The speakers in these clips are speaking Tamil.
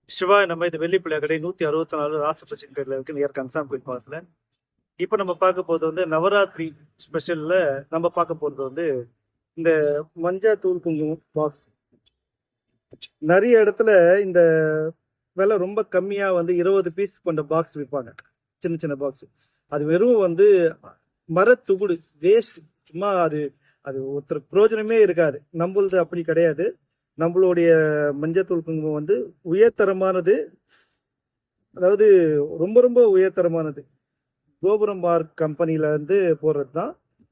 சிவா நம்ம இந்த வெள்ளிப்பிள்ளை கடை 164 ராசபசின் பேர்ல இருக்கு நியர் கன்சாம் கோயில் பக்கத்துல. இப்போ நம்ம பார்க்க போகிறது வந்து நவராத்திரி ஸ்பெஷல்ல நம்ம பார்க்க போகிறது வந்து இந்த மஞ்சள் தூள் குங்குமம் பாக்ஸ். நிறைய இடத்துல இந்த விலை ரொம்ப கம்மியாக வந்து 20 பீஸ் கொண்ட பாக்ஸ் விற்பாங்க, சின்ன சின்ன பாக்ஸ். அது வெறும் வந்து மரத்துகுடு வேஸ்ட், சும்மா அது அது ஒருத்தருக்கு பிரயோஜனமே இருக்காது. நம்மளது அப்படி கிடையாது. நம்மளுடைய மஞ்சத்தூள் குங்குமம் வந்து உயர்தரமானது, அதாவது ரொம்ப ரொம்ப உயர்தரமானது. கோபுரம் மார்க் கம்பெனில இருந்து போடுறது தான்.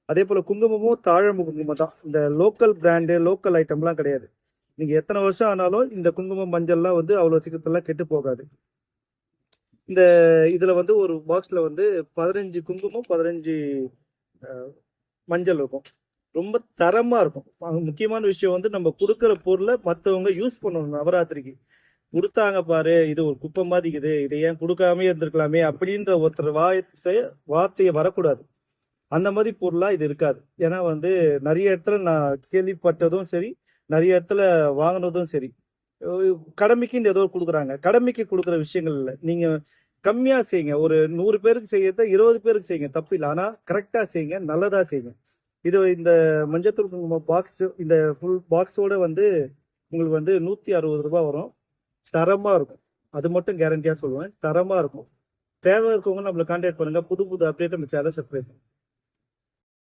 அதே போல குங்குமமும் தாழம்பு குங்குமம் தான். இந்த லோக்கல் பிராண்டு லோக்கல் ஐட்டம்லாம் கிடையாது. நீங்க எத்தனை வருஷம் ஆனாலும் இந்த குங்குமம் மஞ்சள்லாம் வந்து அவ்வளோ சீக்கிரத்துலாம் கெட்டு போகாது. இந்த இதுல வந்து ஒரு பாக்ஸ்ல வந்து 15 குங்குமம் 15 மஞ்சள் இருக்கும். ரொம்ப தரமா இருக்கும். முக்கியமான விஷயம் வந்து நம்ம கொடுக்குற பொருளை மற்றவங்க யூஸ் பண்ணணும். நவராத்திரிக்கு கொடுத்தாங்க பாரு, இது ஒரு குப்பை மாதிரிக்குது, இதை ஏன் கொடுக்காமே இருந்திருக்கலாமே அப்படின்ற ஒருத்தர் வார்த்தையை வரக்கூடாது. அந்த மாதிரி பொருளா இது இருக்காது. ஏன்னா வந்து நிறைய இடத்துல நான் கேள்விப்பட்டதும் சரி, நிறைய இடத்துல வாங்கினதும் சரி, கடமைக்குன்னு ஏதோ கொடுக்குறாங்க. கடமைக்கு கொடுக்குற விஷயங்கள் இல்லை. நீங்க கம்மியா செய்யுங்க. ஒரு 100 பேருக்கு செய்யறத 20 பேருக்கு செய்யுங்க, தப்பு இல்லை. ஆனா கரெக்டா செய்யுங்க, நல்லதா செய்யுங்க. இது இந்த மஞ்சத்தூள் குங்குமம் பாக்ஸ், இந்த ஃபுல் பாக்ஸோட வந்து உங்களுக்கு வந்து 160 ரூபாய் வரும். தரமா இருக்கும். அது மட்டும் கேரண்டியா சொல்லுவேன், தரமா இருக்கும். தேவை இருக்கவங்க நம்மளை கான்டாக்ட் பண்ணுங்க. புது புது அப்டேட் நம்ம சேனல் சப்ஸ்கிரைப் பண்ணுங்க.